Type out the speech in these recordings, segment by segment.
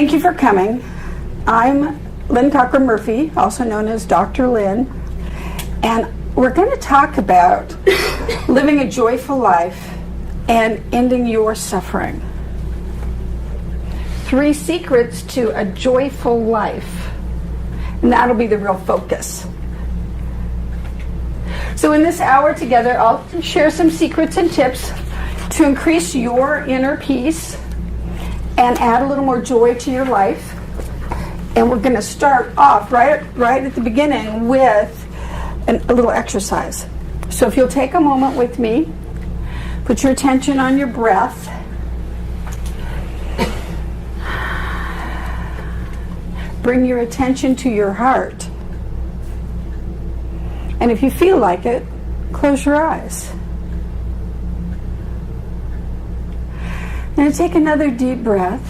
Thank you for coming. I'm Lynne Cockrum-Murphy, also known as Dr. Lynne, and we're going to talk about living a joyful life and ending your suffering. 3 secrets to a joyful life, and that'll be the real focus. So in this hour together, I'll share some secrets and tips to increase your inner peace and add a little more joy to your life. And we're going to start off right at the beginning with a little exercise. So if you'll take a moment with me, put your attention on your breath. Bring your attention to your heart. And if you feel like it, close your eyes. And take another deep breath.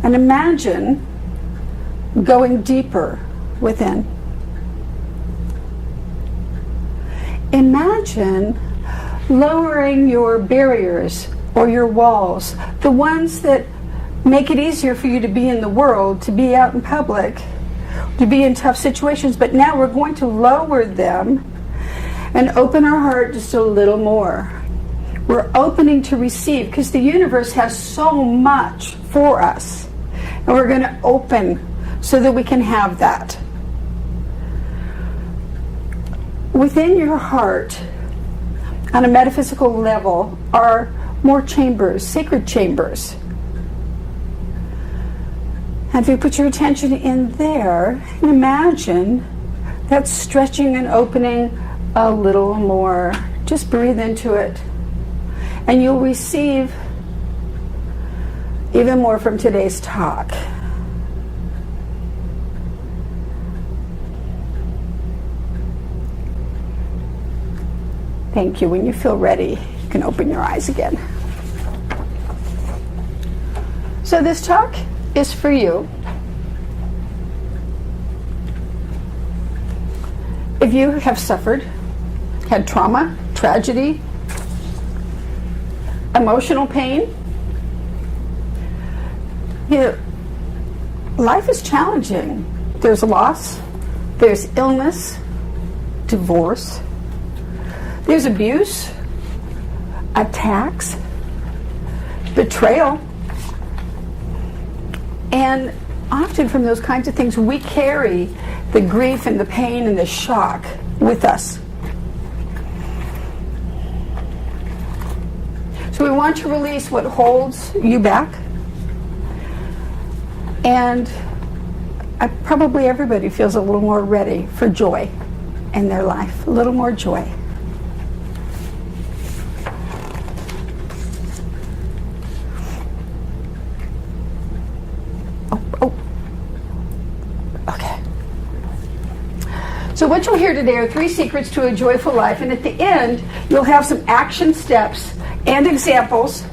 And imagine going deeper within. Imagine lowering your barriers or your walls, the ones that make it easier for you to be in the world, to be out in public, to be in tough situations. But now we're going to lower them and open our heart just a little more. We're opening to receive because the universe has so much for us. And we're going to open so that we can have that. Within your heart, on a metaphysical level, are more chambers, sacred chambers. And if you put your attention in there, and imagine that stretching and opening a little more. Just breathe into it. And you'll receive even more from today's talk. Thank you. When you feel ready, you can open your eyes again. So this talk is for you. If you have suffered, had trauma, tragedy, emotional pain, life is challenging. There's loss, there's illness, divorce, there's abuse, attacks, betrayal. And often from those kinds of things, we carry the grief and the pain and the shock with us. So we want to release what holds you back. And probably everybody feels a little more ready for joy in their life, a little more joy. Okay. So what you'll hear today are 3 secrets to a joyful life, and at the end, you'll have some action steps and examples.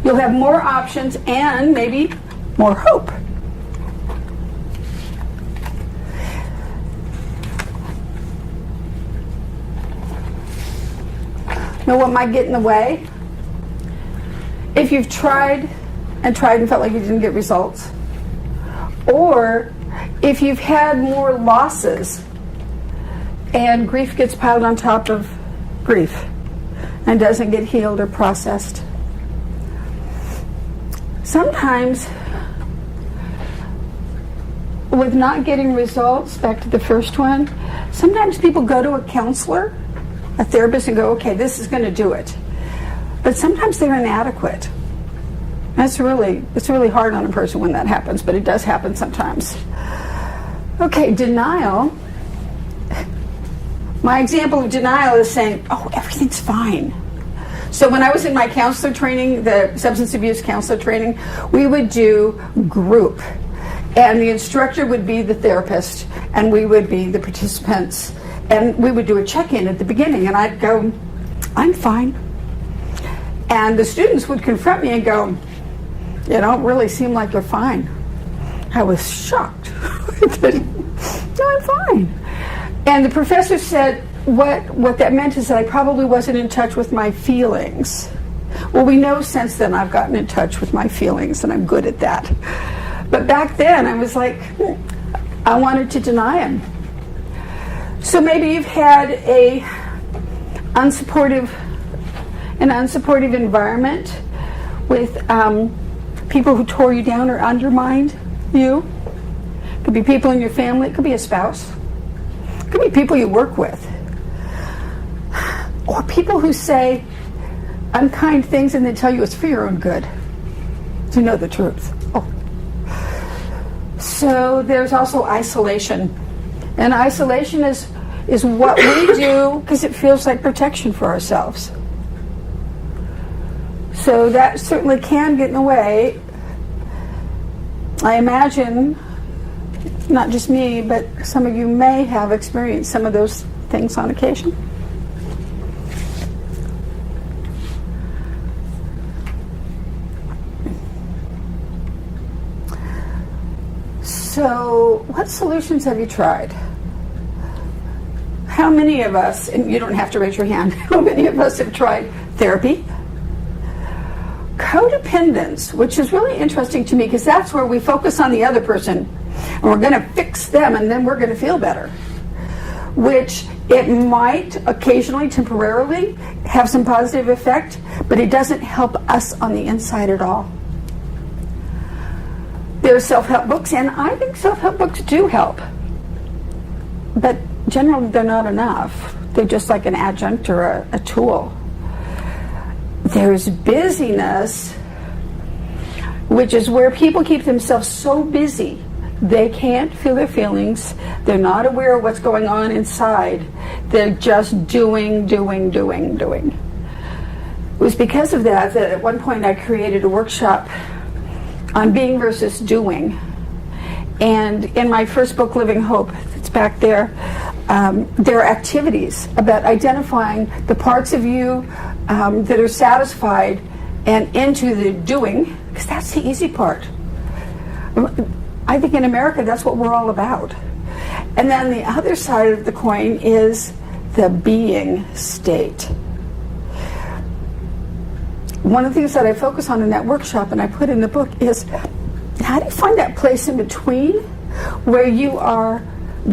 You'll have more options and maybe more hope. Know what might get in the way? If you've tried and felt like you didn't get results, or if you've had more losses and grief gets piled on top of grief and doesn't get healed or processed. Sometimes, with not getting results, back to the first one, sometimes people go to a counselor, a therapist, and go, okay, this is going to do it. But sometimes they're inadequate. It's really hard on a person when that happens, but it does happen sometimes. Okay, denial. My example of denial is saying, oh, everything's fine. So when I was in my counselor training, the substance abuse counselor training, we would do group. And the instructor would be the therapist, and we would be the participants. And we would do a check-in at the beginning, and I'd go, I'm fine. And the students would confront me and go, you don't really seem like you're fine. I was shocked. No, I'm fine. And the professor said what that meant is that I probably wasn't in touch with my feelings. Well, we know since then I've gotten in touch with my feelings, and I'm good at that. But back then, I was like, I wanted to deny him. So maybe you've had an unsupportive environment with people who tore you down or undermined you. It could be people in your family. It could be a spouse. It could be people you work with. Or people who say unkind things and they tell you it's for your own good. To know the truth. Oh. So there's also isolation. And isolation is what we do because it feels like protection for ourselves. So that certainly can get in the way. I imagine, not just me, but some of you may have experienced some of those things on occasion. So, what solutions have you tried? How many of us, and you don't have to raise your hand, how many of us have tried therapy? Codependence, which is really interesting to me because that's where we focus on the other person and we're going to fix them and then we're going to feel better. Which it might occasionally, temporarily, have some positive effect, but it doesn't help us on the inside at all. There are self-help books, and I think self-help books do help. But generally they're not enough. They're just like an adjunct or a tool. There's busyness, which is where people keep themselves so busy they can't feel their feelings. They're not aware of what's going on inside. They're just doing. It was because of that at one point I created a workshop on being versus doing. And in my first book, Living Hope, it's back there, there are activities about identifying the parts of you that are satisfied and into the doing, because that's the easy part. I think in America that's what we're all about. And then the other side of the coin is the being state. One of the things that I focus on in that workshop and I put in the book is how do you find that place in between where you are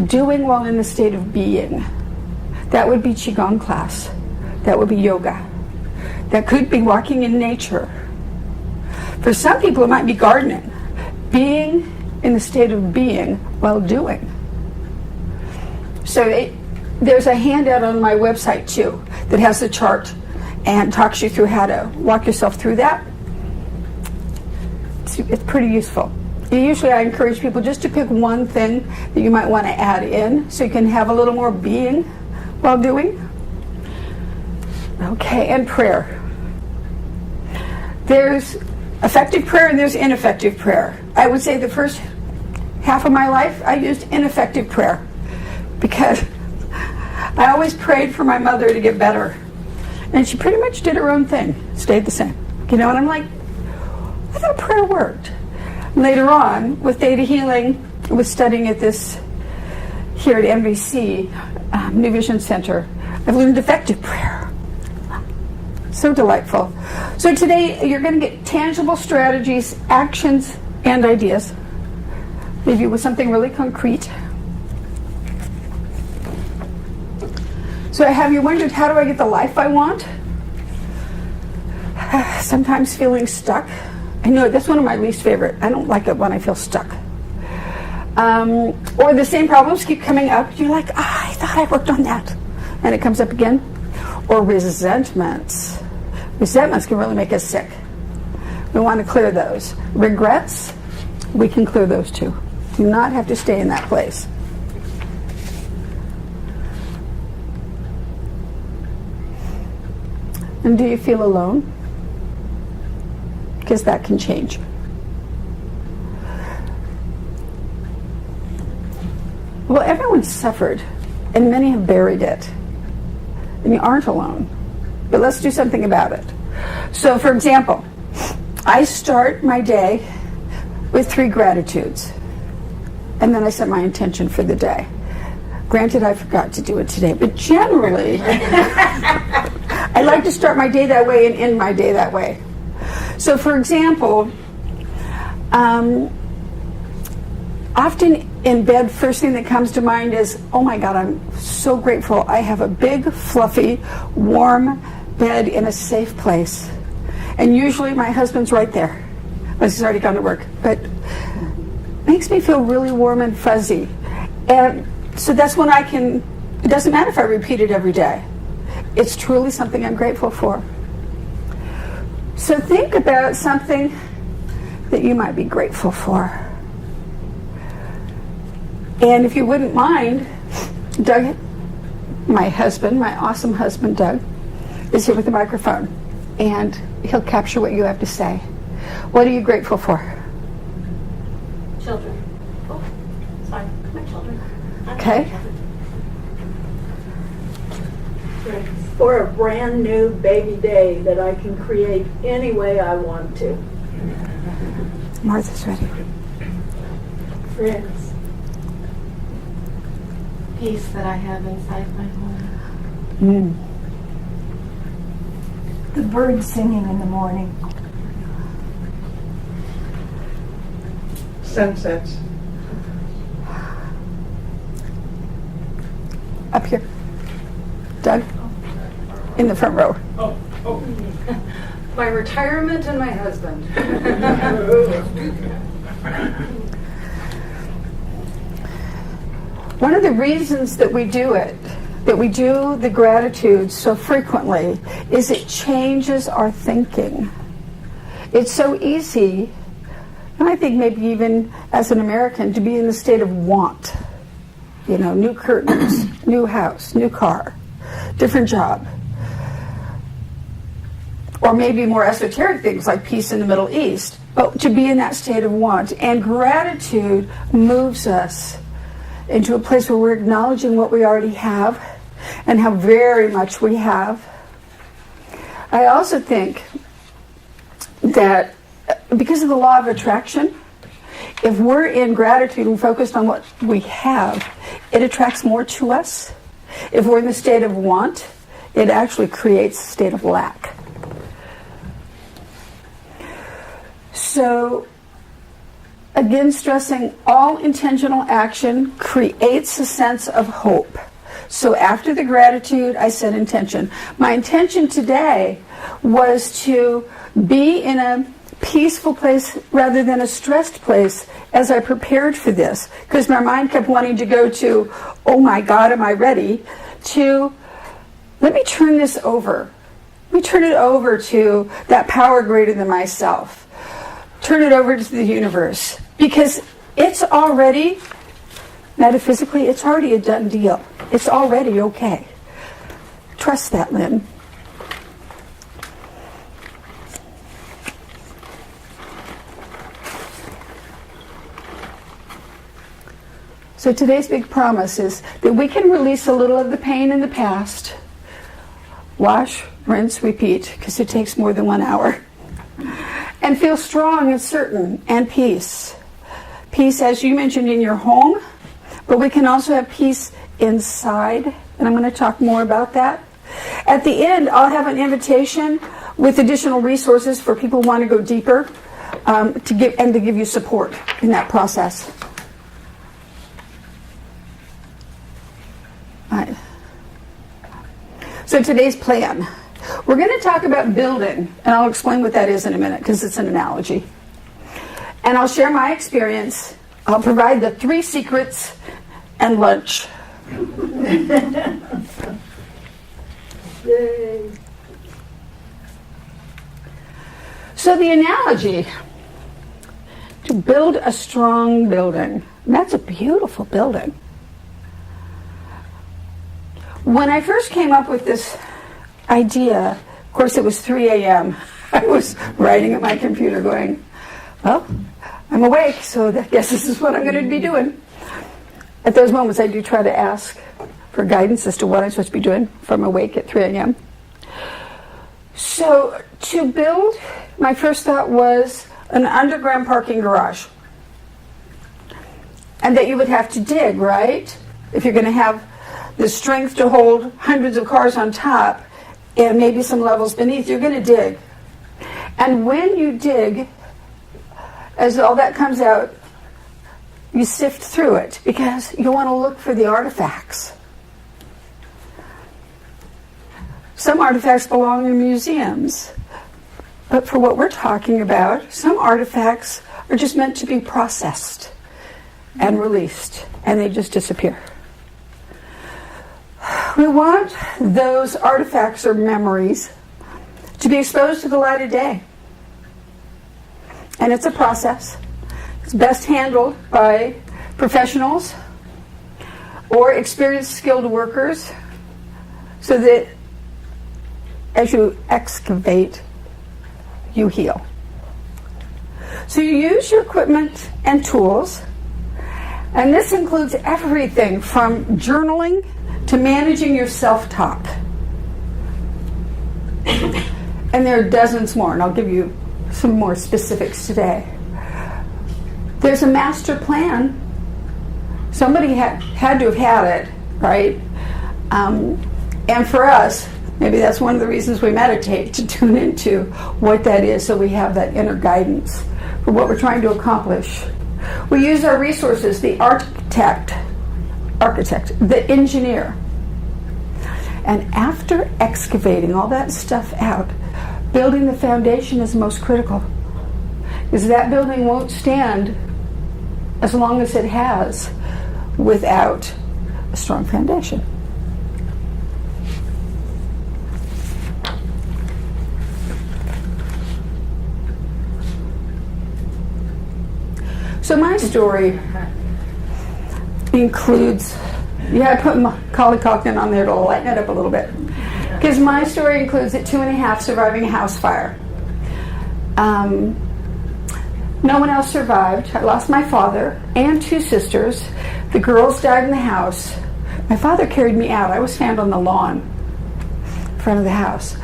doing while in the state of being? That would be Qigong class. That would be yoga. That could be walking in nature. For some people it might be gardening. Being in the state of being while doing. So there's a handout on my website too that has the chart and talks you through how to walk yourself through that. It's pretty useful. Usually I encourage people just to pick one thing that you might want to add in so you can have a little more being while doing. Okay, and prayer. There's effective prayer and there's ineffective prayer. I would say the first half of my life I used ineffective prayer because I always prayed for my mother to get better. And she pretty much did her own thing, stayed the same. You know, and I'm like, I thought prayer worked. Later on, with theta healing, I was studying at this, here at NVC, New Vision Center, I've learned effective prayer. So delightful. So today, you're going to get tangible strategies, actions, and ideas. Leave you with something really concrete. So have you wondered, how do I get the life I want? Sometimes feeling stuck. I know that's one of my least favorite. I don't like it when I feel stuck. Or the same problems keep coming up. You're like, I thought I worked on that. And it comes up again. Or resentments. Resentments can really make us sick. We want to clear those. Regrets, we can clear those too. Do not have to stay in that place. And do you feel alone? Because that can change. Well, everyone's suffered, and many have buried it. And you aren't alone. But let's do something about it. So, for example, I start my day with 3 gratitudes. And then I set my intention for the day. Granted, I forgot to do it today, but generally, I I like to start my day that way and end my day that way. So, for example, often in bed, first thing that comes to mind is, oh my God, I'm so grateful I have a big, fluffy, warm bed in a safe place. And usually my husband's right there. Unless he's already gone to work. But it makes me feel really warm and fuzzy. And so that's when I can, it doesn't matter if I repeat it every day. It's truly something I'm grateful for. So think about something that you might be grateful for. And if you wouldn't mind, Doug, my husband, my awesome husband, Doug, is here with the microphone. And he'll capture what you have to say. What are you grateful for? Children. Oh, sorry. My children. Okay. For a brand new baby day that I can create any way I want to. Martha's ready. Friends. Peace that I have inside my home. The birds singing in the morning. Sunsets. Up here. Doug? In the front row. My retirement and my husband. One of the reasons that we do it, that we do the gratitude so frequently, is it changes our thinking. It's so easy, and I think maybe even as an American, to be in the state of want. You know, new curtains, new house, new car, different job. Or maybe more esoteric things like peace in the Middle East. But to be in that state of want. And gratitude moves us into a place where we're acknowledging what we already have and how very much we have. I also think that because of the law of attraction, if we're in gratitude and focused on what we have, it attracts more to us. If we're in the state of want, it actually creates a state of lack. So, again, stressing all intentional action creates a sense of hope. So after the gratitude, I said intention. My intention today was to be in a peaceful place rather than a stressed place as I prepared for this. Because my mind kept wanting to go to, oh my God, am I ready? To, let me turn this over. Let me turn it over to that power greater than myself. Turn it over to the universe. Because it's already, metaphysically, it's already a done deal. It's already okay. Trust that, Lynne. So today's big promise is that we can release a little of the pain in the past. Wash, rinse, repeat, because it takes more than 1 hour. And feel strong and certain and peace. Peace, as you mentioned, in your home, but we can also have peace inside, and I'm going to talk more about that. At the end, I'll have an invitation with additional resources for people who want to go deeper to give you support in that process. All right. So today's plan. We're going to talk about building, and I'll explain what that is in a minute because it's an analogy. And I'll share my experience. I'll provide the 3 secrets and lunch. Yay. So the analogy, to build a strong building. And that's a beautiful building. When I first came up with this idea, of course it was 3 a.m. I was writing at my computer going, well, I'm awake, so I guess this is what I'm going to be doing. At those moments, I do try to ask for guidance as to what I'm supposed to be doing if I'm awake at 3 a.m. So to build, my first thought was an underground parking garage. And that you would have to dig, right? If you're going to have the strength to hold hundreds of cars on top and maybe some levels beneath, you're going to dig. And when you dig, as all that comes out, you sift through it because you want to look for the artifacts. Some artifacts belong in museums, but for what we're talking about, some artifacts are just meant to be processed and released, and they just disappear. We want those artifacts or memories to be exposed to the light of day. And it's a process. It's best handled by professionals or experienced skilled workers so that as you excavate, you heal. So you use your equipment and tools, and this includes everything from journaling to managing your self-talk. And there are dozens more, and I'll give you some more specifics today. There's a master plan. Somebody had to have had it, right? And for us, maybe that's one of the reasons we meditate, to tune into what that is so we have that inner guidance for what we're trying to accomplish. We use our resources, the architect, the engineer. And after excavating all that stuff out, building the foundation is most critical. Because that building won't stand as long as it has without a strong foundation. So my story includes, I put Macaulay Culkin on there to lighten it up a little bit. Because my story includes at 2.5 surviving a house fire. No one else survived. I lost my father and 2 sisters. The girls died in the house. My father carried me out. I was found on the lawn in front of the house.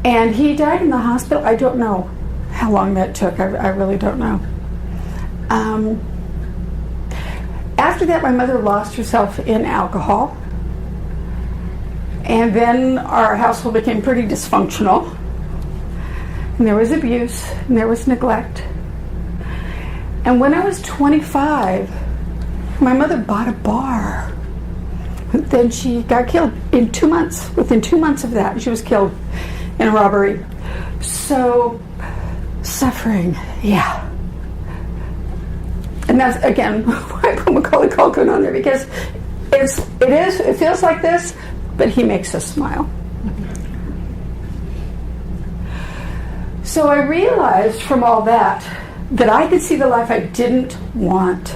And he died in the hospital. I don't know how long that took. I really don't know. After that, my mother lost herself in alcohol. And then our household became pretty dysfunctional. And there was abuse, and there was neglect. And when I was 25, my mother bought a bar. Then she got killed in 2 months. Within 2 months of that, she was killed in a robbery. So, suffering, yeah. And that's, again, why I put Macaulay Culkin on there, because it feels like this, but he makes us smile. So I realized from all that I could see the life I didn't want.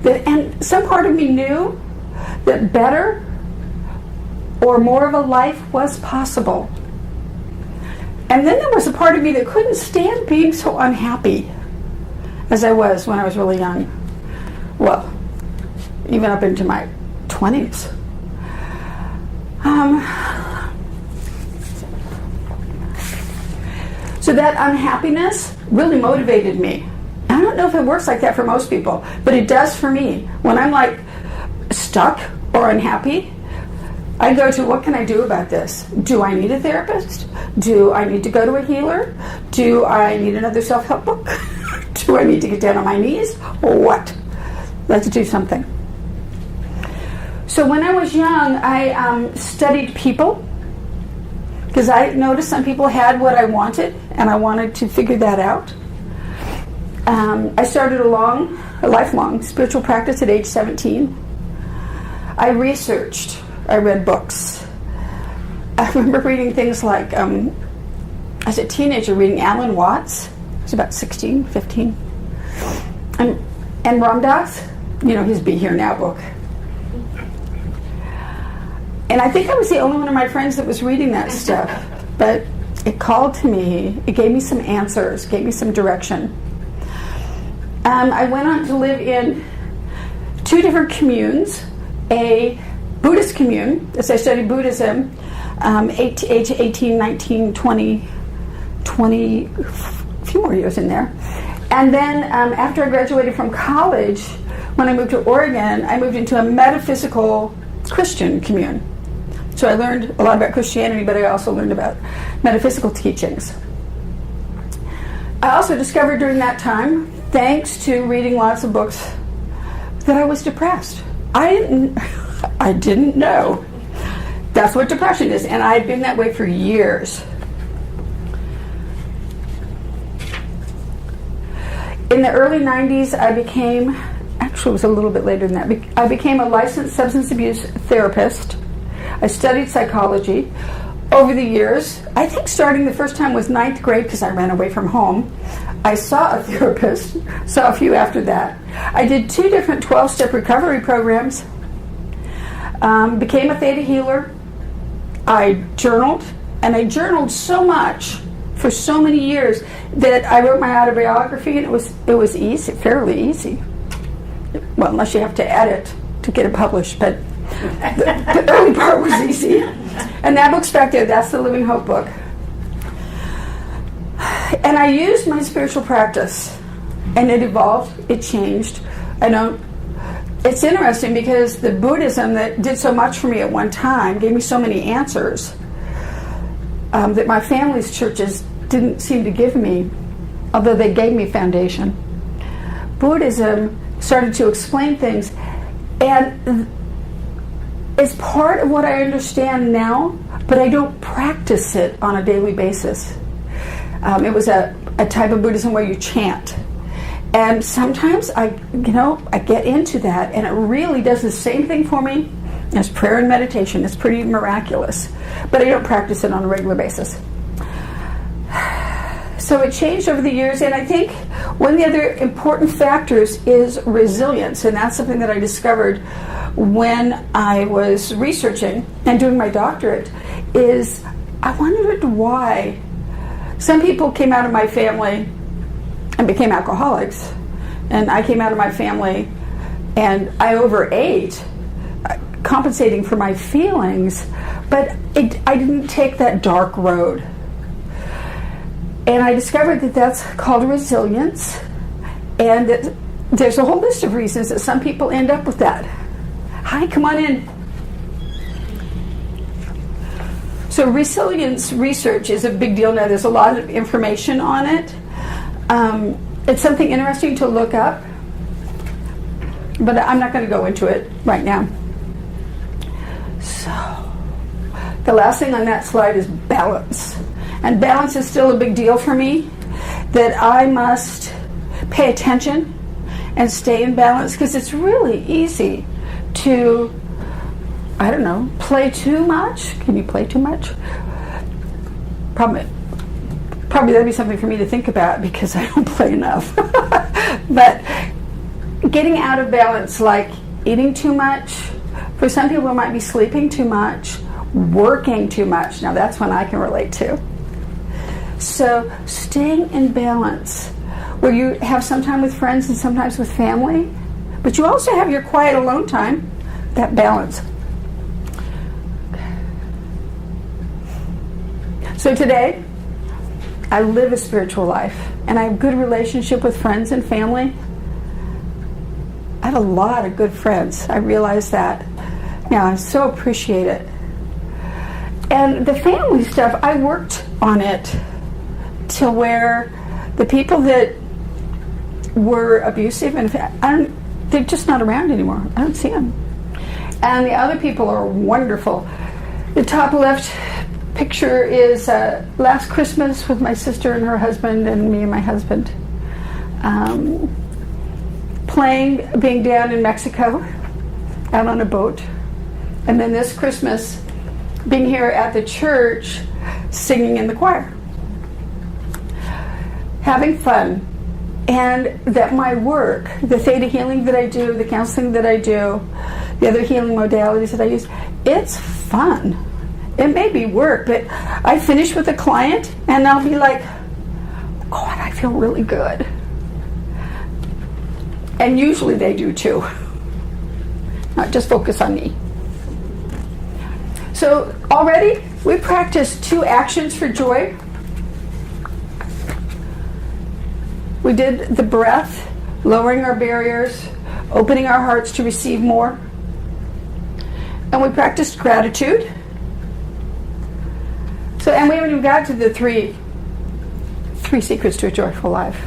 And some part of me knew that better or more of a life was possible. And then there was a part of me that couldn't stand being so unhappy as I was when I was really young. Well, even up into my 20s. So that unhappiness really motivated me. I don't know if it works like that for most people, but it does for me. When I'm like stuck or unhappy, I go to, what can I do about this? Do I need a therapist? Do I need to go to a healer? Do I need another self-help book? Do I need to get down on my knees? Or what? Let's do something. So when I was young, I studied people, because I noticed some people had what I wanted, and I wanted to figure that out. I started a lifelong spiritual practice at age 17. I researched. I read books. I remember reading things like, as a teenager, reading Alan Watts. I was about 16, 15. And Ram Dass, his Be Here Now book. And I think I was the only one of my friends that was reading that stuff. But it called to me. It gave me some answers, gave me some direction. I went on to live in 2 different communes. A Buddhist commune, as I studied Buddhism, age 18, 19, 20, a few more years in there. And then after I graduated from college, when I moved to Oregon, I moved into a metaphysical Christian commune. So I learned a lot about Christianity, but I also learned about metaphysical teachings. I also discovered during that time, thanks to reading lots of books, that I was depressed. I didn't know that's what depression is, and I had been that way for years. In the early 90s, actually it was a little bit later than that, I became a licensed substance abuse therapist. I studied psychology. Over the years, I think starting the first time was 9th grade because I ran away from home. I saw a therapist, saw a few after that. I did 2 different 12-step recovery programs, became a theta healer. I journaled, and I journaled so much for so many years that I wrote my autobiography, and it was easy, fairly easy. Well, unless you have to edit to get it published, but the early part was easy. And that book's back there. That's the Living Hope book. And I used my spiritual practice, and it evolved, it changed. It's interesting because the Buddhism that did so much for me at one time gave me so many answers that my family's churches didn't seem to give me, although they gave me foundation. Buddhism started to explain things, and it's part of what I understand now, but I don't practice it on a daily basis. It was a type of Buddhism where you chant. And sometimes I get into that, and it really does the same thing for me as prayer and meditation. It's pretty miraculous. But I don't practice it on a regular basis. So it changed over the years, and I think one of the other important factors is resilience, and that's something that I discovered when I was researching and doing my doctorate, is I wondered why some people came out of my family and became alcoholics, and I came out of my family and I overate, compensating for my feelings, but I didn't take that dark road. And I discovered that that's called resilience, and that there's a whole list of reasons that some people end up with that. Hi, come on in. So resilience research is a big deal now. There's a lot of information on it. It's something interesting to look up, but I'm not going to go into it right now. So the last thing on that slide is balance. And balance is still a big deal for me, that I must pay attention and stay in balance, because it's really easy to, play too much. Can you play too much? Probably that'd be something for me to think about, because I don't play enough. But getting out of balance, like eating too much, for some people it might be sleeping too much, working too much. Now that's one I can relate to. So staying in balance, where you have some time with friends and sometimes with family, but you also have your quiet alone time, that balance. So today, I live a spiritual life, and I have a good relationship with friends and family. I have a lot of good friends. I realize that. Now, I so appreciate it. And the family stuff, I worked on it to where the people that were abusive, and they're just not around anymore. I don't see them. And the other people are wonderful. The top left picture is last Christmas with my sister and her husband, and me and my husband, being down in Mexico, out on a boat. And then this Christmas, being here at the church, singing in the choir. Having fun. And that my work, the theta healing that I do, the counseling that I do, the other healing modalities that I use, it's fun. It may be work, but I finish with a client and I'll be like, God, I feel really good. And usually they do too. Not just focus on me. So already we practiced 2 actions for joy. We did the breath, lowering our barriers, opening our hearts to receive more. And we practiced gratitude, And we haven't even got to the three secrets to a joyful life.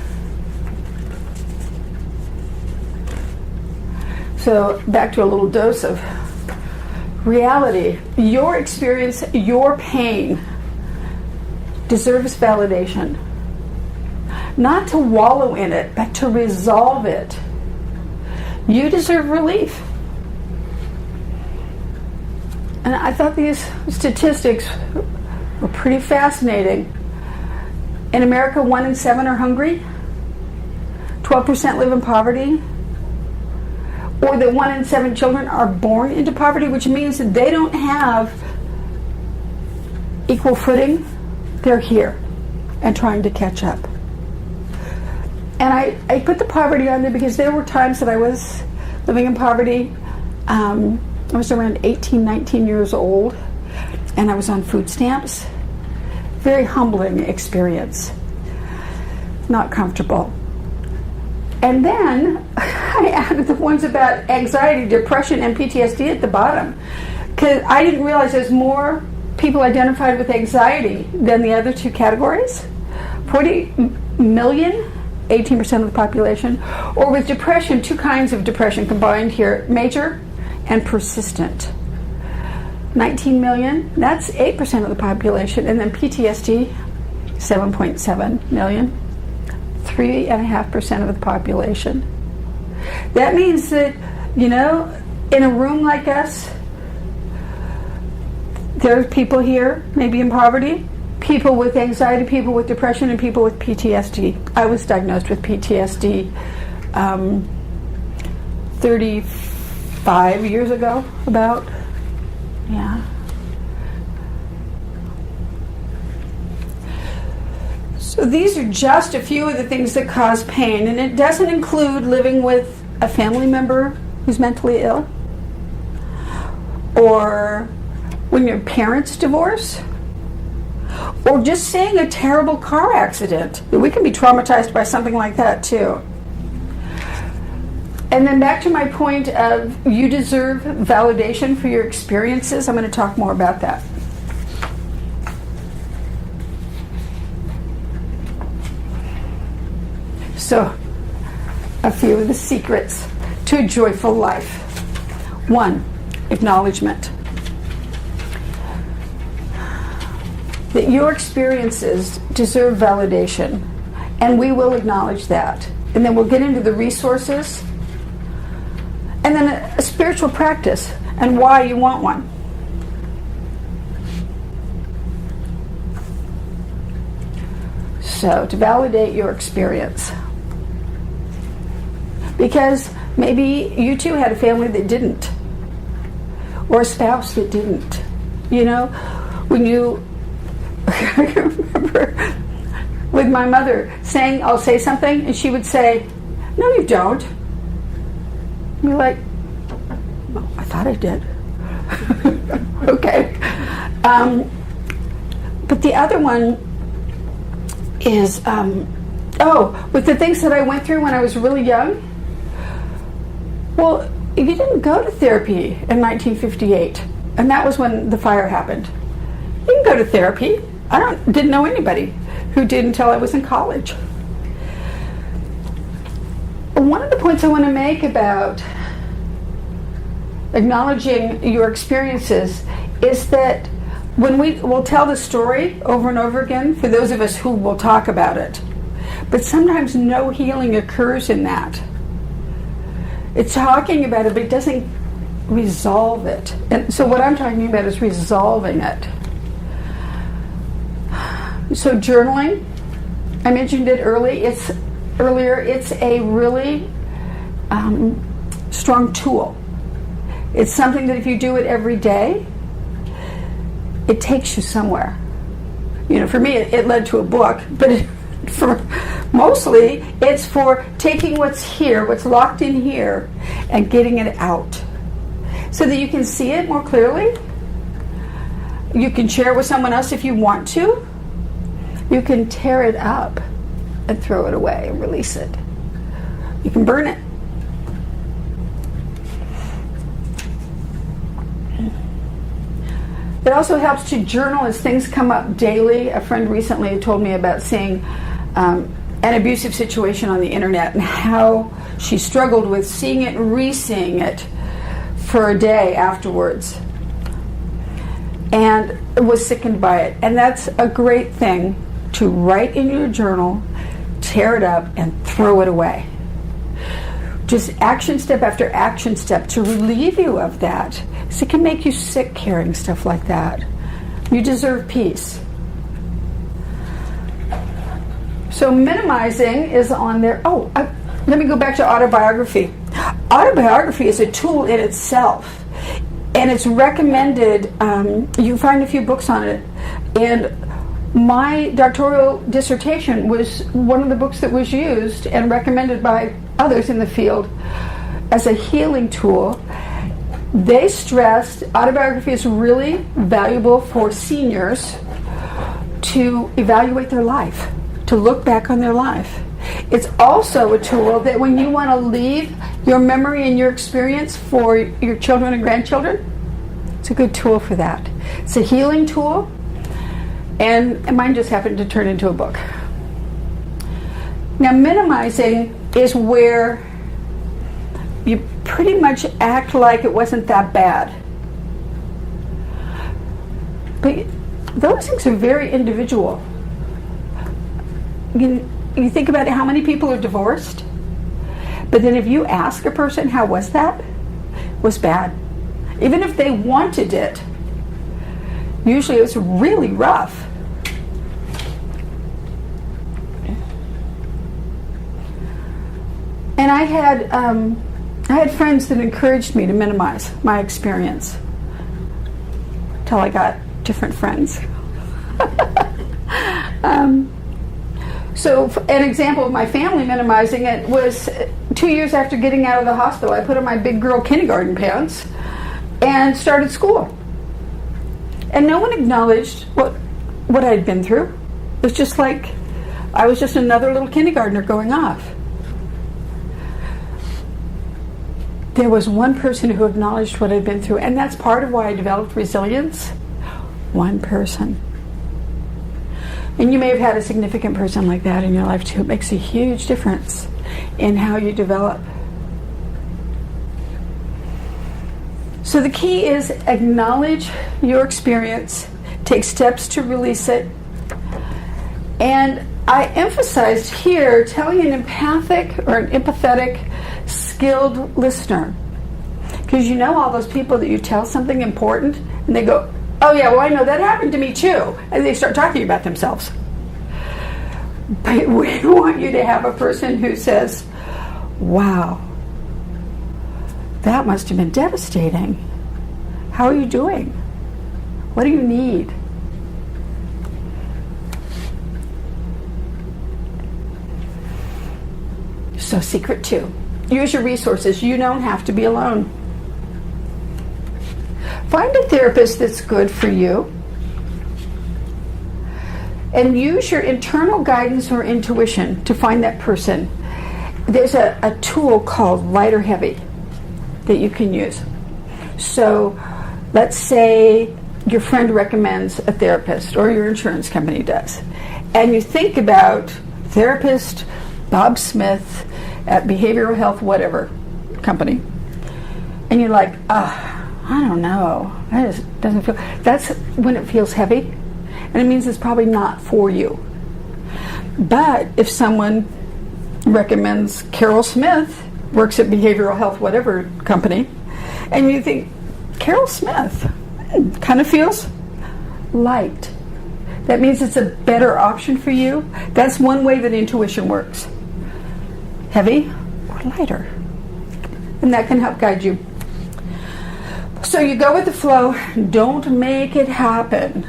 So back to a little dose of reality. Your experience, your pain deserves validation. Not to wallow in it, but to resolve it. You deserve relief. And I thought these statistics were pretty fascinating. In America, 1 in 7 are hungry. 12% live in poverty. Or that 1 in 7 children are born into poverty, which means that they don't have equal footing. They're here and trying to catch up. And I put the poverty on there because there were times that I was living in poverty. I was around 18, 19 years old, and I was on food stamps. Very humbling experience. Not comfortable. And then I added the ones about anxiety, depression, and PTSD at the bottom. Because I didn't realize there's more people identified with anxiety than the other two categories. 40 million, 18% of the population. Or with depression, 2 kinds of depression combined here, major and persistent. 19 million, that's 8% of the population. And then PTSD, 7.7 million. 3.5% of the population. That means that, in a room like us, there are people here, maybe in poverty, people with anxiety, people with depression, and people with PTSD. I was diagnosed with PTSD 35 years ago, about. Yeah. So these are just a few of the things that cause pain, and it doesn't include living with a family member who's mentally ill, or when your parents divorce, or just seeing a terrible car accident. We can be traumatized by something like that too. And then back to my point of you deserve validation for your experiences. I'm going to talk more about that. So, a few of the secrets to a joyful life. 1, acknowledgement. That your experiences deserve validation, and we will acknowledge that. And then we'll get into the resources, and then a spiritual practice, and why you want one. So, to validate your experience. Because maybe you too had a family that didn't, or a spouse that didn't. When you, I remember with my mother saying, I'll say something, and she would say, no, you don't. And you're like, oh, I thought I did. Okay. But the other one is, with the things that I went through when I was really young. Well, you didn't go to therapy in 1958, and that was when the fire happened. You didn't go to therapy. I didn't know anybody who did until I was in college. One of the points I want to make about acknowledging your experiences is that when we'll tell the story over and over again, for those of us who will talk about it, but sometimes no healing occurs in that. It's talking about it, but it doesn't resolve it. And so what I'm talking about is resolving it. So journaling, I mentioned it earlier, it's a really strong tool. It's something that if you do it every day, it takes you somewhere. For me, it led to a book, but mostly it's for taking what's here, what's locked in here, and getting it out so that you can see it more clearly. You can share it with someone else if you want to. You can tear it up and throw it away and release it. You can burn it. It also helps to journal as things come up daily. A friend recently told me about seeing an abusive situation on the internet and how she struggled with seeing it and re-seeing it for a day afterwards, and was sickened by it. And that's a great thing to write in your journal, tear it up, and throw it away. Just action step after action step to relieve you of that. So it can make you sick carrying stuff like that. You deserve peace. So minimizing is on there. Let me go back to autobiography. Autobiography is a tool in itself, and it's recommended. You can find a few books on it, and my doctoral dissertation was one of the books that was used and recommended by others in the field as a healing tool. They stressed autobiography is really valuable for seniors to evaluate their life, to look back on their life. It's also a tool that when you want to leave your memory and your experience for your children and grandchildren, it's a good tool for that. It's a healing tool, and mine just happened to turn into a book. Now, minimizing is where you pretty much act like it wasn't that bad. But those things are very individual. You think about how many people are divorced, but then if you ask a person, how was that? It was bad. Even if they wanted it, usually it was really rough. And I had friends that encouraged me to minimize my experience until I got different friends. So an example of my family minimizing it was 2 years after getting out of the hospital, I put on my big girl kindergarten pants and started school. And no one acknowledged what I'd been through. It was just like I was just another little kindergartner going off. There was one person who acknowledged what I'd been through, and that's part of why I developed resilience. One person. And you may have had a significant person like that in your life too. It makes a huge difference in how you develop. So the key is acknowledge your experience, take steps to release it. And I emphasized here telling an empathic or an empathetic, skilled listener. Because you know all those people that you tell something important and they go, oh yeah, well I know that happened to me too. And they start talking about themselves. But we want you to have a person who says, wow, that must have been devastating. How are you doing? What do you need? So secret 2, use your resources. You don't have to be alone. Find a therapist that's good for you. And use your internal guidance or intuition to find that person. There's a tool called light or heavy that you can use. So let's say your friend recommends a therapist or your insurance company does. And you think about therapist Bob Smith at behavioral health whatever company. And you're like, I don't know. That just doesn't feel. That's when it feels heavy. And it means it's probably not for you. But if someone recommends Carol Smith, works at behavioral health whatever company, and you think, Carol Smith kind of feels light. That means it's a better option for you. That's one way that intuition works. Heavy or lighter. And that can help guide you. So you go with the flow. Don't make it happen.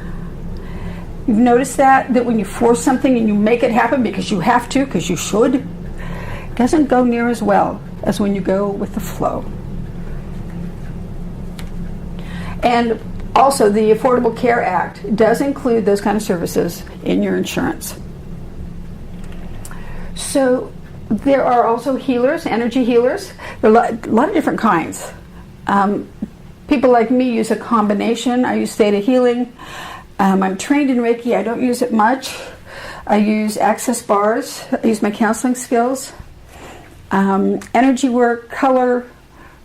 You've noticed that when you force something and you make it happen because you have to, because you should, it doesn't go near as well as when you go with the flow. And also, the Affordable Care Act does include those kind of services in your insurance. So there are also healers, energy healers. There are a lot of different kinds. People like me use a combination. I use theta healing. I'm trained in Reiki. I don't use it much. I use access bars. I use my counseling skills. Energy work, color,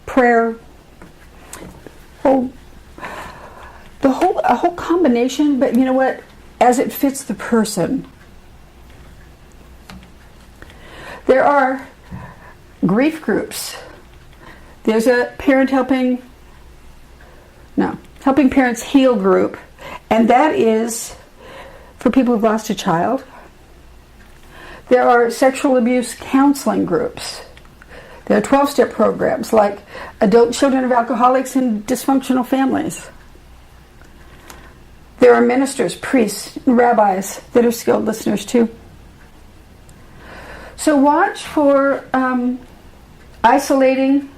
prayer. A whole combination, but you know what? As it fits the person. There are grief groups. There's a helping parents heal group, and that is for people who've lost a child. There are sexual abuse counseling groups. There are 12-step programs like adult children of alcoholics and dysfunctional families. There are ministers, priests, and rabbis that are skilled listeners too. So watch for isolating.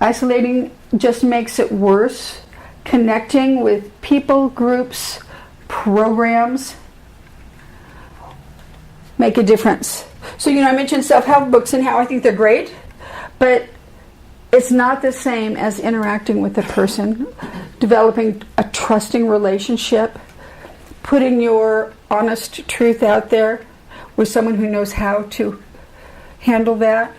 Isolating just makes it worse. Connecting with people, groups, programs make a difference. So, I mentioned self-help books and how I think they're great, but it's not the same as interacting with a person, developing a trusting relationship, putting your honest truth out there with someone who knows how to handle that.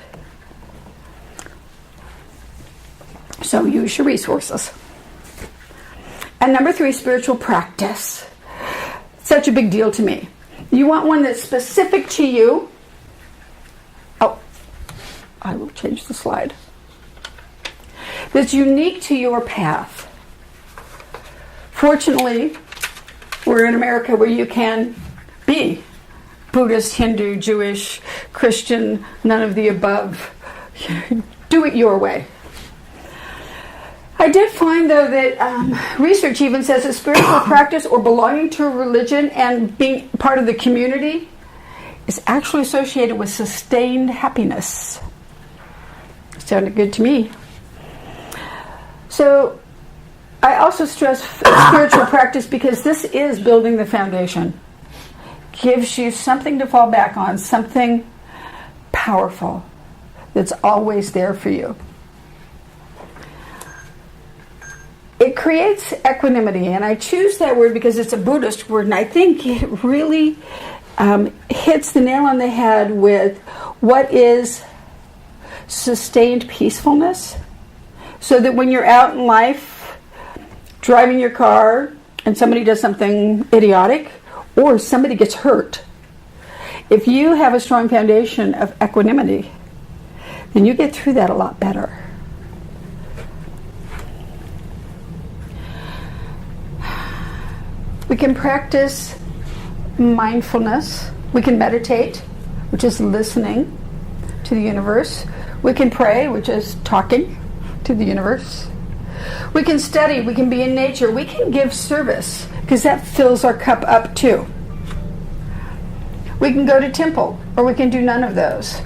So use your resources. And number 3, spiritual practice. Such a big deal to me. You want one that's specific to you. Oh, I will change the slide. That's unique to your path. Fortunately, we're in America where you can be Buddhist, Hindu, Jewish, Christian, none of the above. Do it your way. I did find, though, that research even says that spiritual practice or belonging to a religion and being part of the community is actually associated with sustained happiness. Sounded good to me. So I also stress spiritual practice because this is building the foundation. Gives you something to fall back on, something powerful that's always there for you. It creates equanimity, and I choose that word because it's a Buddhist word, and I think it really hits the nail on the head with what is sustained peacefulness, so that when you're out in life, driving your car, and somebody does something idiotic, or somebody gets hurt, if you have a strong foundation of equanimity, then you get through that a lot better. We can practice mindfulness. We can meditate, which is listening to the universe. We can pray, which is talking to the universe. We can study. We can be in nature. We can give service, because that fills our cup up too. We can go to temple, or we can do none of those.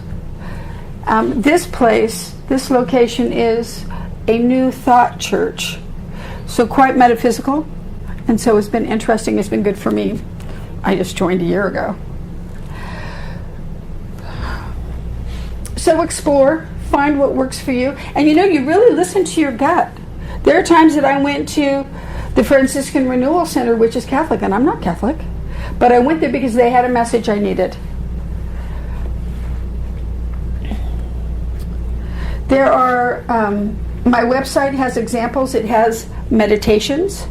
This location is a new thought church, so quite metaphysical. And so it's been interesting. It's been good for me. I just joined a year ago. So explore, find what works for you. And you really listen to your gut. There are times that I went to the Franciscan Renewal Center, which is Catholic, and I'm not Catholic, but I went there because they had a message I needed. There are, my website has examples. It has meditations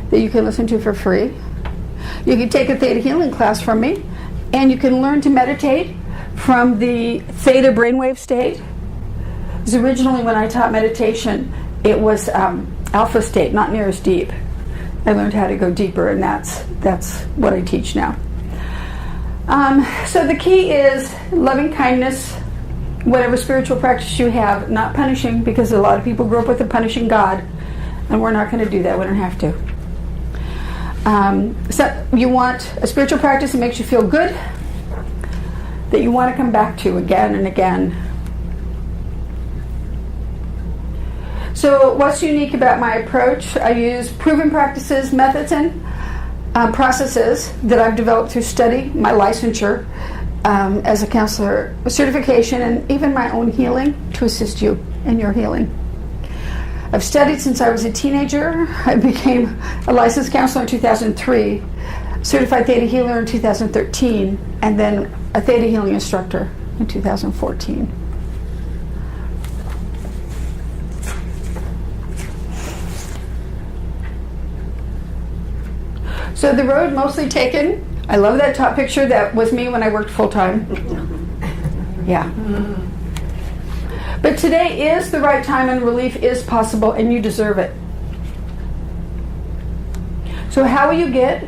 that you can listen to for free. You can take a theta healing class from me, and you can learn to meditate from the theta brainwave state. Because originally when I taught meditation, it was alpha state, not near as deep. I learned how to go deeper, and that's what I teach now. So the key is loving kindness, whatever spiritual practice you have, not punishing, because a lot of people grow up with a punishing God, and we're not going to do that. We don't have to. So you want a spiritual practice that makes you feel good, that you want to come back to again and again. So what's unique about my approach? I use proven practices, methods, and processes that I've developed through study, my licensure as a counselor, certification, and even my own healing to assist you in your healing. I've studied since I was a teenager. I became a licensed counselor in 2003, certified theta healer in 2013, and then a theta healing instructor in 2014. So the road mostly taken. I love that top picture. That was me when I worked full-time. Yeah. But today is the right time and relief is possible and you deserve it. So how will you get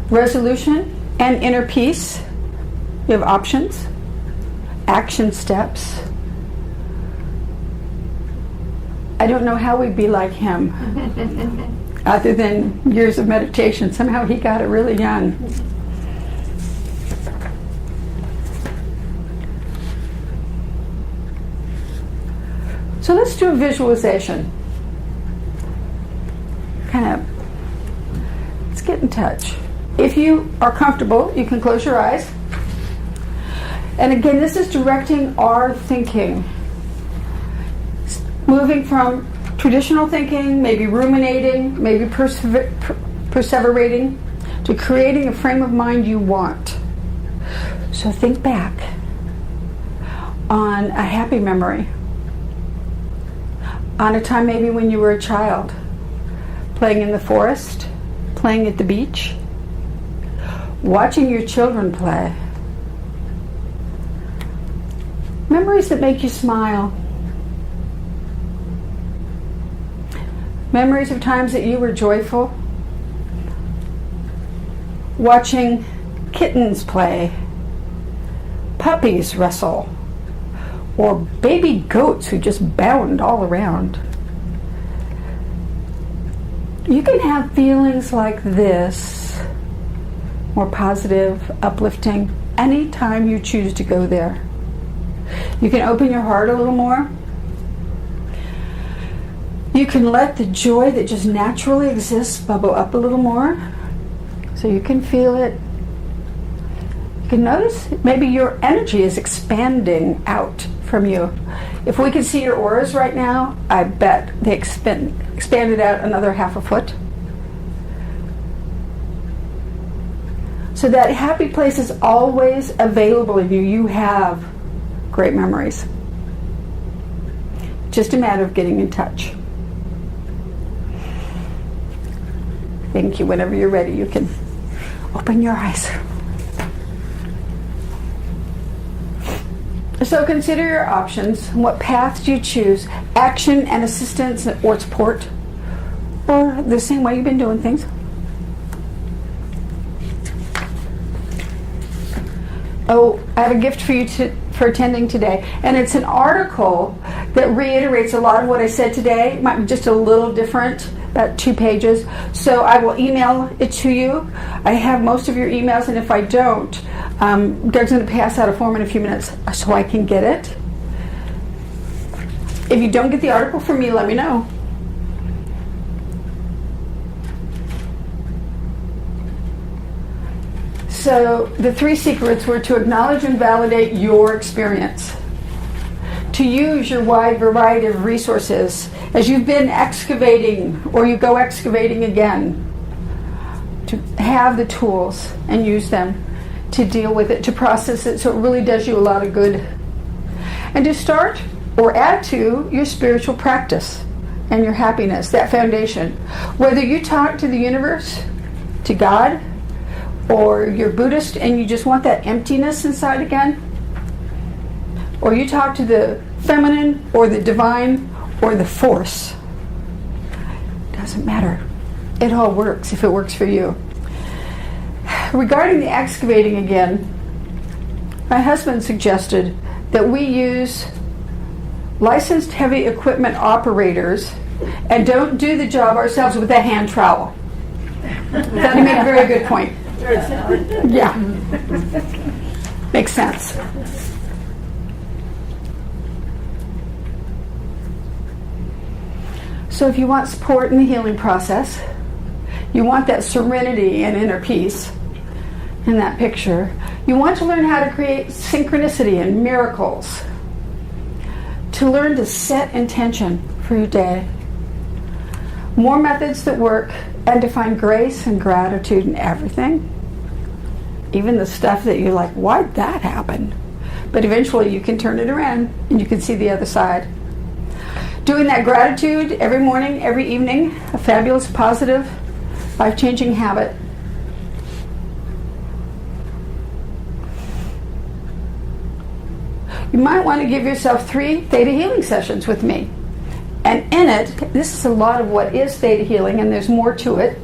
resolution and inner peace? You have options, action steps. I don't know how we'd be like him other than years of meditation. Somehow he got it really young. So let's do a visualization. Let's get in touch. If you are comfortable, you can close your eyes. And again, this is directing our thinking. Moving from traditional thinking, maybe ruminating, maybe perseverating, to creating a frame of mind you want. So think back on a happy memory, on a time maybe when you were a child, playing in the forest, playing at the beach, watching your children play. Memories that make you smile. Memories of times that you were joyful. Watching kittens play, puppies wrestle, or baby goats who just bound all around. You can have feelings like this, more positive, uplifting, anytime you choose to go there. You can open your heart a little more. You can let the joy that just naturally exists bubble up a little more, so you can feel it. You can notice maybe your energy is expanding out from you. If we can see your auras right now, I bet they expanded out another half a foot. So that happy place is always available in you. You have great memories. Just a matter of getting in touch. Thank you. Whenever you're ready, you can open your eyes. So consider your options. What path do you choose? Action and assistance or support? Or the same way you've been doing things? Oh, I have a gift for you for attending today. And it's an article that reiterates a lot of what I said today. It might be just a little different, about 2 pages. So I will email it to you. I have most of your emails, and if I don't, Doug's going to pass out a form in a few minutes so I can get it. If you don't get the article from me, let me know. So the 3 secrets were to acknowledge and validate your experience, to use your wide variety of resources as you've been excavating or you go excavating again, to have the tools and use them to deal with it, to process it, so it really does you a lot of good. And to start or add to your spiritual practice and your happiness, that foundation. Whether you talk to the universe, to God, or you're Buddhist and you just want that emptiness inside again, or you talk to the feminine or the divine or the force, doesn't matter. It all works if it works for you. Regarding the excavating again, my husband suggested that we use licensed heavy equipment operators and don't do the job ourselves with a hand trowel. That made a very good point. Yeah. Makes sense. So if you want support in the healing process, you want that serenity and inner peace in that picture, you want to learn how to create synchronicity and miracles, to learn to set intention for your day, more methods that work, and to find grace and gratitude in everything. Even the stuff that you're like, why'd that happen? But eventually you can turn it around and you can see the other side. Doing that gratitude every morning, every evening, a fabulous, positive, life-changing habit. You might want to give yourself 3 theta healing sessions with me. And in it, this is a lot of what is theta healing, and there's more to it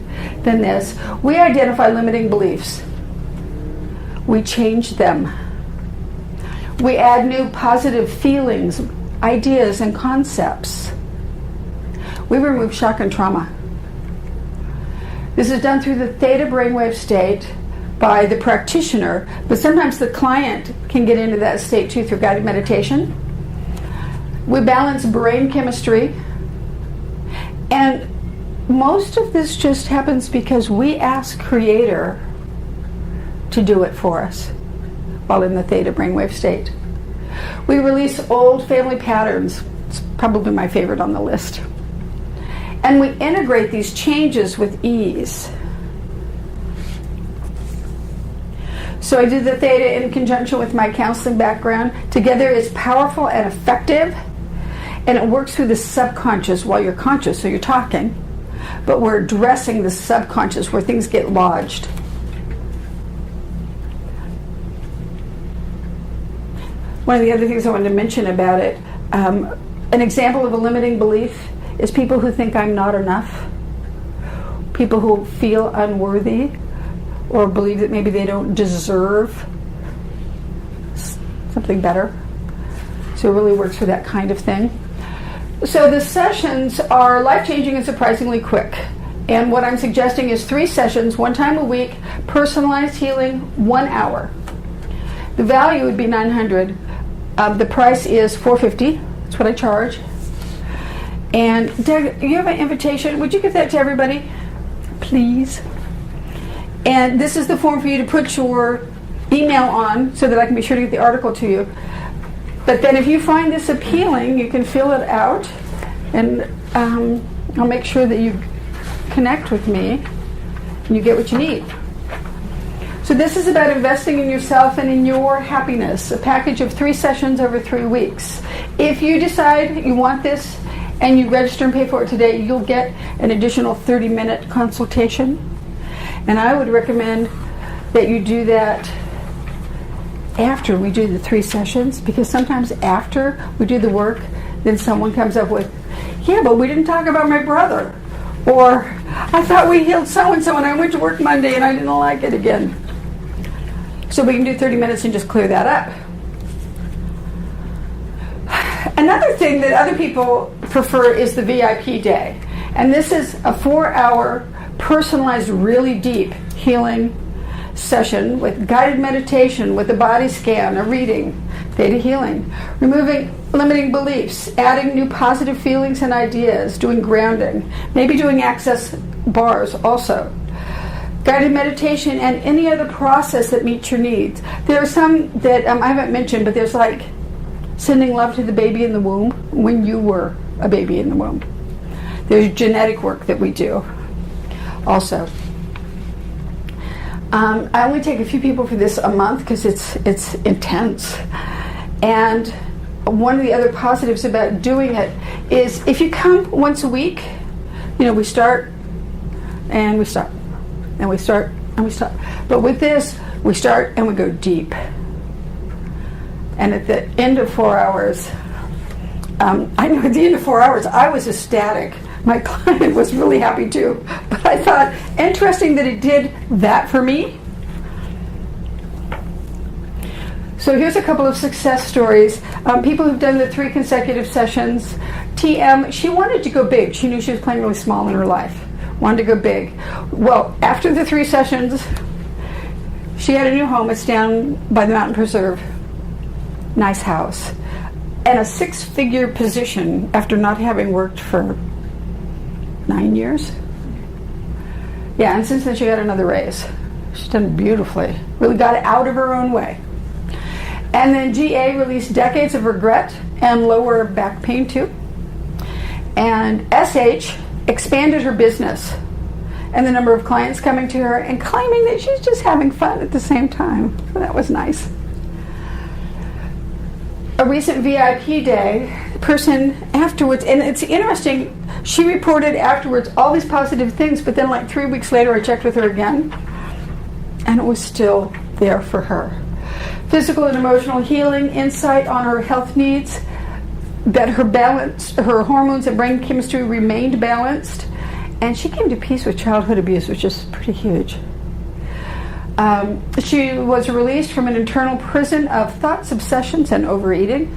than this. We identify limiting beliefs. We change them. We add new positive feelings, ideas, and concepts. We remove shock and trauma. This is done through the theta brainwave state by the practitioner, but sometimes the client can get into that state too through guided meditation. We balance brain chemistry, and most of this just happens because we ask Creator to do it for us while in the theta brainwave state. We release old family patterns. It's probably my favorite on the list. And we integrate these changes with ease. So I do the theta in conjunction with my counseling background. Together it's powerful and effective, and it works through the subconscious while you're conscious, so you're talking, but we're addressing the subconscious where things get lodged. One of the other things I wanted to mention about it, an example of a limiting belief is people who think I'm not enough, people who feel unworthy or believe that maybe they don't deserve something better. So it really works for that kind of thing. So the sessions are life-changing and surprisingly quick. And what I'm suggesting is 3 sessions, 1 time a week, personalized healing, 1 hour. The value would be $900. The price is $450. That's what I charge. And Doug, you have an invitation. Would you give that to everybody, please? And this is the form for you to put your email on so that I can be sure to get the article to you. But then if you find this appealing, you can fill it out, and I'll make sure that you connect with me and you get what you need. So this is about investing in yourself and in your happiness, a package of 3 sessions over 3 weeks. If you decide you want this and you register and pay for it today, you'll get an additional 30-minute consultation. And I would recommend that you do that after we do the 3 sessions, because sometimes after we do the work, then someone comes up with, yeah, but we didn't talk about my brother. Or, I thought we healed so-and-so and I went to work Monday and I didn't like it again. So we can do 30 minutes and just clear that up. Another thing that other people prefer is the VIP day. And this is a 4-hour personalized, really deep healing session with guided meditation, with a body scan, a reading, theta healing, removing limiting beliefs, adding new positive feelings and ideas, doing grounding, maybe doing access bars also, guided meditation, and any other process that meets your needs. There are some that I haven't mentioned, but there's like sending love to the baby in the womb when you were a baby in the womb. There's genetic work that we do also. I only take a few people for this a month because it's intense. And one of the other positives about doing it is if you come once a week, we start and we stop, and we start and we stop. But with this, we start and we go deep. And at the end of 4 hours, I know at the end of 4 hours, I was ecstatic. My client was really happy too. But I thought, interesting that it did that for me. So here's a couple of success stories. People who've done the 3 consecutive sessions. TM, she wanted to go big. She knew she was playing really small in her life. Wanted to go big. Well, after the 3 sessions, she had a new home. It's down by the Mountain Preserve. Nice house. And a 6-figure position after not having worked for 9 years. Yeah, and since then she got another raise. She's done beautifully. Really got it out of her own way. And then GA released decades of regret and lower back pain too. And SH expanded her business and the number of clients coming to her and claiming that she's just having fun at the same time. So that was nice. A recent VIP day, the person afterwards, and it's interesting, she reported afterwards all these positive things, but then like 3 weeks later I checked with her again, and it was still there for her. Physical and emotional healing, insight on her health needs, that her hormones and brain chemistry remained balanced, and she came to peace with childhood abuse, which is pretty huge. She was released from an internal prison of thoughts, obsessions, and overeating,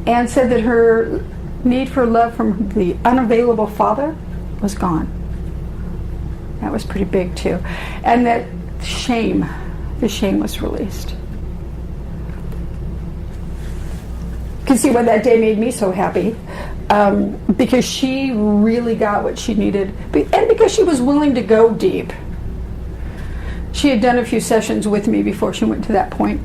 and said that her need for love from the unavailable father was gone. That was pretty big too. And that the shame was released. You can see why that day made me so happy, because she really got what she needed, and because she was willing to go deep. She had done a few sessions with me before she went to that point.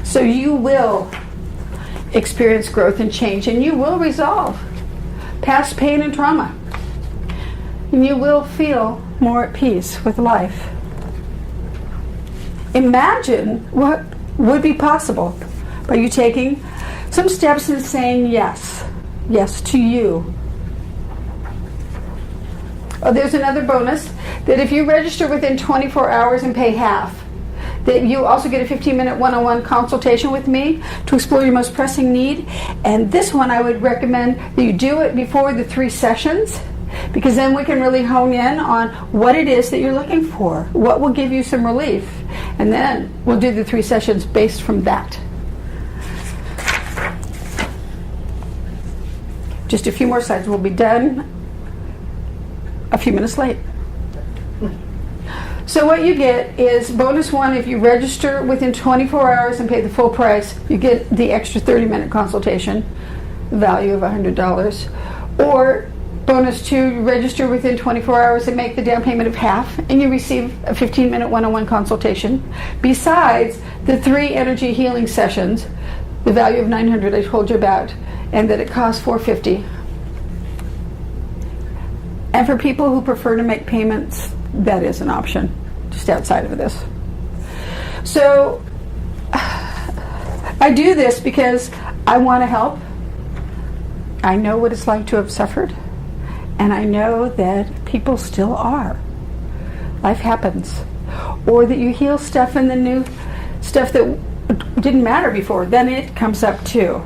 So you will experience growth and change, and you will resolve past pain and trauma. And you will feel more at peace with life. Imagine what would be possible by you taking some steps and saying yes to you. Oh, there's another bonus, that if you register within 24 hours and pay half, that you also get a 15-minute one-on-one consultation with me to explore your most pressing need. And this one I would recommend that you do it before the 3 sessions, because then we can really hone in on what it is that you're looking for, what will give you some relief, and then we'll do the 3 sessions based from that. Just a few more slides. We'll be done a few minutes late. So what you get is bonus 1 if you register within 24 hours and pay the full price. You get the extra 30-minute consultation, value of $100. Or bonus 2, you register within 24 hours and make the down payment of half, and you receive a 15-minute one-on-one consultation. Besides the 3 energy healing sessions, the value of $900 I told you about, and that it costs $450. And for people who prefer to make payments, that is an option, just outside of this. So I do this because I want to help. I know what it's like to have suffered, and I know that people still are. Life happens. Or that you heal stuff and the new stuff that didn't matter before, then it comes up too.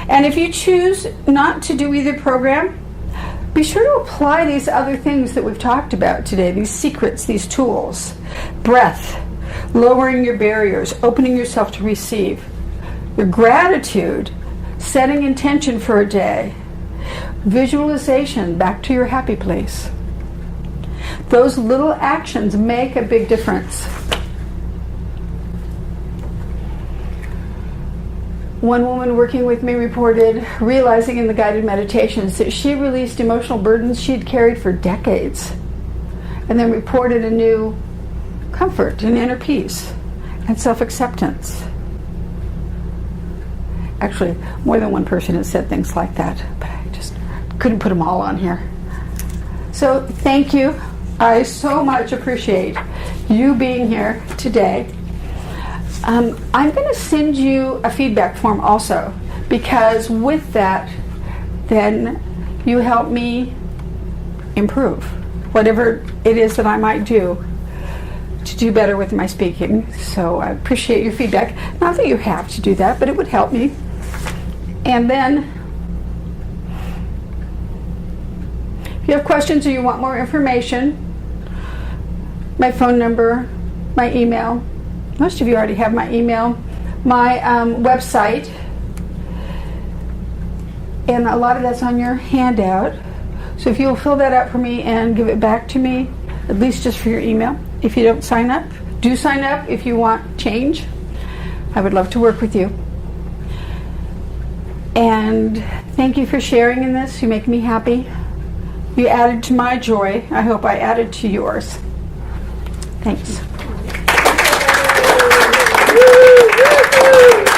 And if you choose not to do either program, be sure to apply these other things that we've talked about today, these secrets, these tools. Breath, lowering your barriers, opening yourself to receive. Your gratitude, setting intention for a day. Visualization, back to your happy place. Those little actions make a big difference. One woman working with me reported realizing in the guided meditations that she released emotional burdens she'd carried for decades, and then reported a new comfort and inner peace and self-acceptance. Actually, more than one person has said things like that, but I just couldn't put them all on here. So thank you. I so much appreciate you being here today. I'm going to send you a feedback form also, because with that, then you help me improve whatever it is that I might do to do better with my speaking. So I appreciate your feedback. Not that you have to do that, but it would help me. And then, if you have questions or you want more information, my phone number, my email. Most of you already have my email, my website, and a lot of that's on your handout. So if you'll fill that out for me and give it back to me, at least just for your email. If you don't sign up, do sign up if you want change. I would love to work with you. And thank you for sharing in this. You make me happy. You added to my joy. I hope I added to yours. Thanks. Woo-hoo!